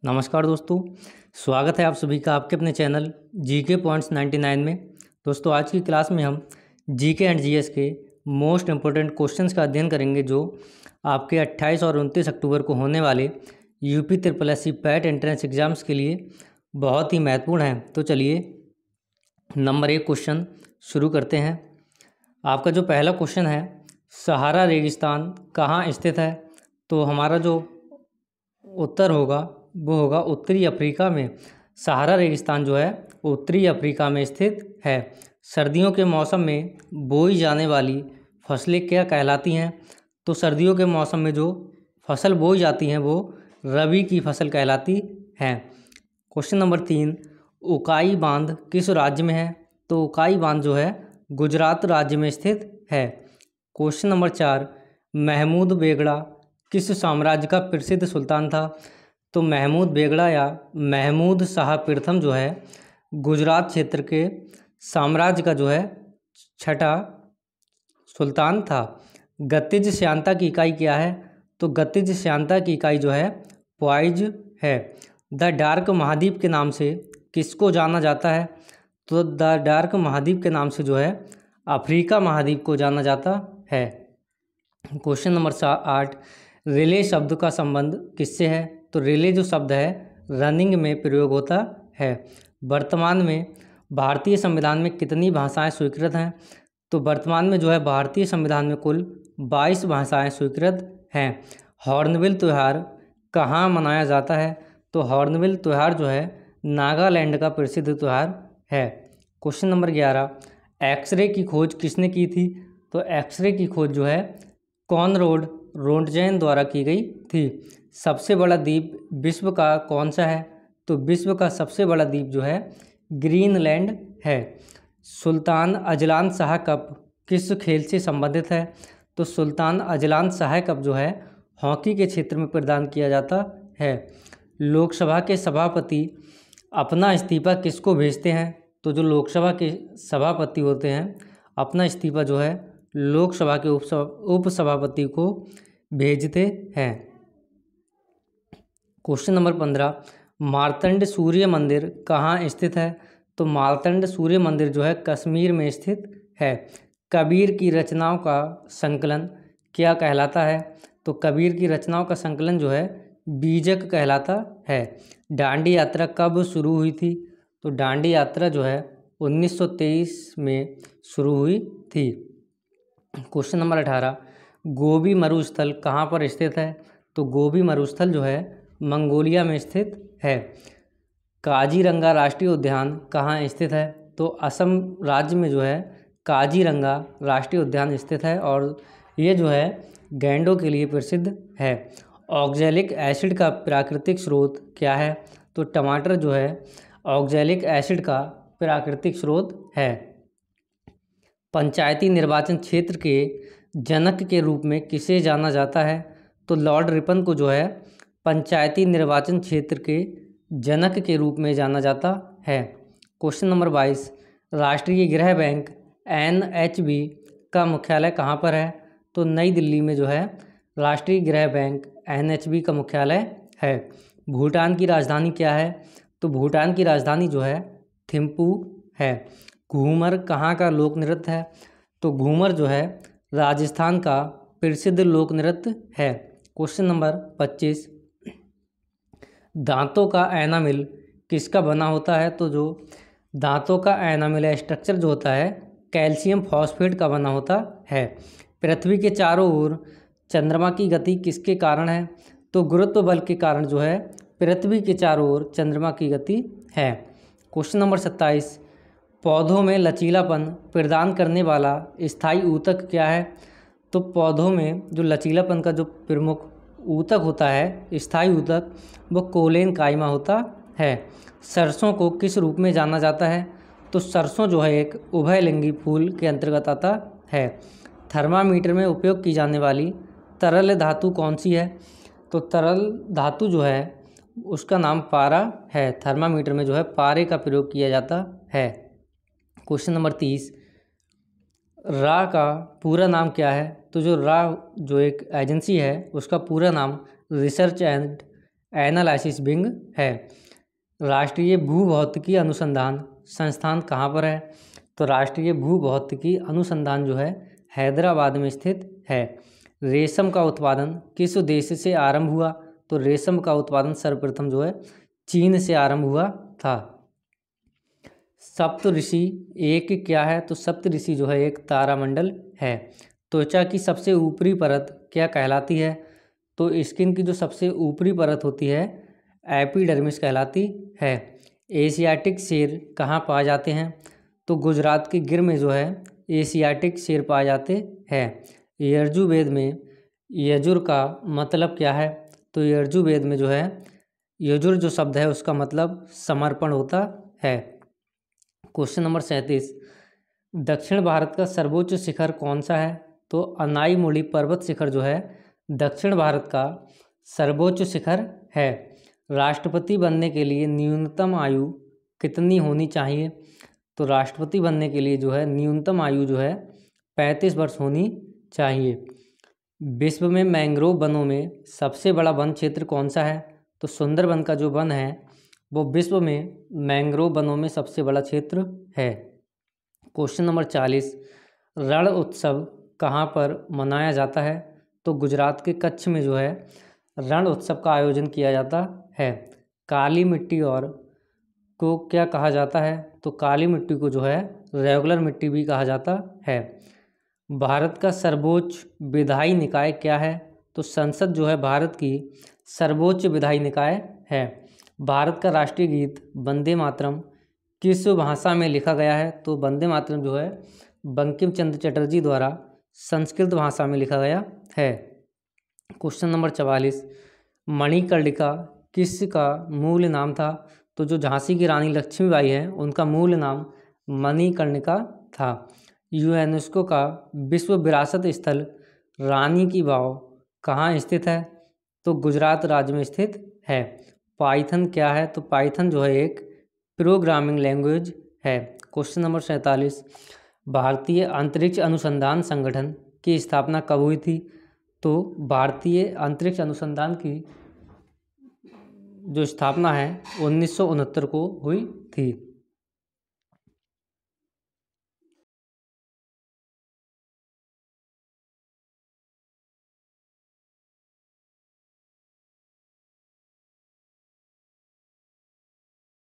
नमस्कार दोस्तों, स्वागत है आप सभी का आपके अपने चैनल जीके पॉइंट्स 99 में। दोस्तों, आज की क्लास में हम जीके एंड जीएस के मोस्ट इम्पोर्टेंट क्वेश्चंस का अध्ययन करेंगे जो आपके 28 और 29 अक्टूबर को होने वाले UP triple SC PAT entrance exams के लिए बहुत ही महत्वपूर्ण हैं। तो चलिए नंबर 1 क्वेश्चन शुरू करते हैं। आपका जो पहला क्वेश्चन है, सहारा रेगिस्तान कहाँ स्थित है? तो हमारा जो उत्तर होगा वो होगा उत्तरी अफ्रीका में। सहारा रेगिस्तान जो है उत्तरी अफ्रीका में स्थित है। सर्दियों के मौसम में बोई जाने वाली फसलें क्या कहलाती हैं? तो सर्दियों के मौसम में जो फसल बोई जाती हैं वो रबी की फसल कहलाती हैं। क्वेश्चन नंबर 3, उकाई बांध किस राज्य में है? तो उकाई बांध जो है गुजरात राज्य में स्थित है। क्वेश्चन नंबर 4, महमूद बेगड़ा किस साम्राज्य का प्रसिद्ध सुल्तान था? तो महमूद बेगड़ा या महमूद शाह प्रथम जो है गुजरात क्षेत्र के साम्राज्य का जो है छठा सुल्तान था। गतिज श्यानता की इकाई क्या है? तो गतिज श्यानता की इकाई जो है पॉइज है। द डार्क महाद्वीप के नाम से किसको जाना जाता है? तो द डार्क महाद्वीप के नाम से जो है अफ्रीका महाद्वीप को जाना जाता है। क्वेश्चन नंबर 8, रिले शब्द का संबंध किससे है? तो रिले जो शब्द है रनिंग में प्रयोग होता है। वर्तमान में भारतीय संविधान में कितनी भाषाएं स्वीकृत हैं? तो वर्तमान में जो है भारतीय संविधान में कुल 22 भाषाएं स्वीकृत हैं। हॉर्नबिल त्यौहार कहाँ मनाया जाता है? तो हॉर्नबिल त्यौहार जो है नागालैंड का प्रसिद्ध त्यौहार है। क्वेश्चन नंबर 11, एक्सरे की खोज किसने की थी? तो एक्सरे की खोज जो है कॉनराड रोंटगेन द्वारा की गई थी। सबसे बड़ा द्वीप विश्व का कौन सा है? तो विश्व का सबसे बड़ा द्वीप जो है ग्रीनलैंड है। सुल्तान अजलान शाह कप किस खेल से संबंधित है? तो सुल्तान अजलान शाह कप जो है हॉकी के क्षेत्र में प्रदान किया जाता है। लोकसभा के सभापति अपना इस्तीफा किसको भेजते हैं? तो जो लोकसभा के सभापति होते हैं अपना इस्तीफा जो है लोकसभा के उपसभापति को भेजते हैं। क्वेश्चन नंबर 15, मार्तंड सूर्य मंदिर कहाँ स्थित है? तो मार्तंड सूर्य मंदिर जो है कश्मीर में स्थित है। कबीर की रचनाओं का संकलन क्या कहलाता है? तो कबीर की रचनाओं का संकलन जो है बीजक कहलाता है। दांडी यात्रा कब शुरू हुई थी? तो दांडी यात्रा जो है 1923 में शुरू हुई थी। क्वेश्चन नंबर 18, गोबी मरुस्थल कहाँ पर स्थित है? तो गोबी मरुस्थल जो है मंगोलिया में स्थित है। काजीरंगा राष्ट्रीय उद्यान कहाँ स्थित है? तो असम राज्य में जो है काजीरंगा राष्ट्रीय उद्यान स्थित है और ये जो है गैंडों के लिए प्रसिद्ध है। ऑक्जेलिक एसिड का प्राकृतिक स्रोत क्या है? तो टमाटर जो है ऑक्जेलिक एसिड का प्राकृतिक स्रोत है। पंचायती निर्वाचन क्षेत्र के जनक के रूप में किसे जाना जाता है? तो लॉर्ड रिपन को जो है पंचायती निर्वाचन क्षेत्र के जनक के रूप में जाना जाता है। क्वेश्चन नंबर 22, राष्ट्रीय गृह बैंक NHB का मुख्यालय कहाँ पर है? तो नई दिल्ली में जो है राष्ट्रीय गृह बैंक NHB का मुख्यालय है। भूटान की राजधानी क्या है? तो भूटान की राजधानी जो है थिम्पू है। घूमर कहाँ का लोक नृत्य है? तो घूमर जो है राजस्थान का प्रसिद्ध लोक नृत्य है। क्वेश्चन नंबर 25, दांतों का एनामिल किसका बना होता है? तो जो दांतों का एनामिल है स्ट्रक्चर जो होता है कैल्शियम फॉस्फेट का बना होता है। पृथ्वी के चारों ओर चंद्रमा की गति किसके कारण है? तो गुरुत्व बल के कारण जो है पृथ्वी के चारों ओर चंद्रमा की गति है। क्वेश्चन नंबर 27, पौधों में लचीलापन प्रदान करने वाला स्थायी ऊतक क्या है? तो पौधों में जो लचीलापन का जो प्रमुख ऊतक होता है स्थायी ऊतक वो कोलेन कायमा होता है। सरसों को किस रूप में जाना जाता है? तो सरसों जो है एक उभयलिंगी फूल के अंतर्गत आता है। थर्मामीटर में उपयोग की जाने वाली तरल धातु कौन सी है? तो तरल धातु जो है उसका नाम पारा है। थर्मामीटर में जो है पारे का प्रयोग किया जाता है। क्वेश्चन नंबर 30, रा का पूरा नाम क्या है? तो जो रा जो एक एजेंसी है उसका पूरा नाम रिसर्च एंड एनालिसिस विंग है। राष्ट्रीय भूभौतिकी अनुसंधान संस्थान कहाँ पर है? तो राष्ट्रीय भूभौतिकी अनुसंधान जो है हैदराबाद में स्थित है। रेशम का उत्पादन किस देश से आरंभ हुआ? तो रेशम का उत्पादन सर्वप्रथम जो है चीन से आरंभ हुआ था। सप्तऋषि एक क्या है? तो सप्तऋषि जो है एक तारामंडल है। त्वचा की सबसे ऊपरी परत क्या कहलाती है? तो स्किन की जो सबसे ऊपरी परत होती है एपिडर्मिस कहलाती है। एशियाटिक शेर कहाँ पाए जाते हैं? तो गुजरात के गिर में जो है एशियाटिक शेर पाए जाते हैं। यजुर्वेद में यजुर का मतलब क्या है? तो यजुर्वेद में जो है यजुर जो शब्द है उसका मतलब समर्पण होता है। क्वेश्चन नंबर 37, दक्षिण भारत का सर्वोच्च शिखर कौन सा है? तो अनाईमुड़ी पर्वत शिखर जो है दक्षिण भारत का सर्वोच्च शिखर है। राष्ट्रपति बनने के लिए न्यूनतम आयु कितनी होनी चाहिए? तो राष्ट्रपति बनने के लिए जो है न्यूनतम आयु जो है 35 वर्ष होनी चाहिए। विश्व में मैंग्रोव वनों में सबसे बड़ा वन क्षेत्र कौन सा है? तो सुंदरबन का जो वन है वो विश्व में मैंग्रोव वनों में सबसे बड़ा क्षेत्र है। क्वेश्चन नंबर 40, रण उत्सव कहाँ पर मनाया जाता है? तो गुजरात के कच्छ में जो है रण उत्सव का आयोजन किया जाता है। काली मिट्टी और को क्या कहा जाता है? तो काली मिट्टी को जो है रेगुलर मिट्टी भी कहा जाता है। भारत का सर्वोच्च विधायी निकाय क्या है? तो संसद जो है भारत की सर्वोच्च विधायी निकाय है। भारत का राष्ट्रीय गीत वंदे मातरम किस भाषा में लिखा गया है? तो वंदे मातरम जो है बंकिम चंद्र चटर्जी द्वारा संस्कृत भाषा में लिखा गया है। क्वेश्चन नंबर 44, मणिकर्णिका किसका मूल नाम था? तो जो झांसी की रानी लक्ष्मीबाई है उनका मूल नाम मणिकर्णिका था। यूनेस्को का विश्व विरासत स्थल रानी की वाव कहाँ स्थित है? तो गुजरात राज्य में स्थित है। पाइथन क्या है? तो पाइथन जो है एक प्रोग्रामिंग लैंग्वेज है। क्वेश्चन नंबर 47, भारतीय अंतरिक्ष अनुसंधान संगठन की स्थापना कब हुई थी? तो भारतीय अंतरिक्ष अनुसंधान की जो स्थापना है 1969 को हुई थी।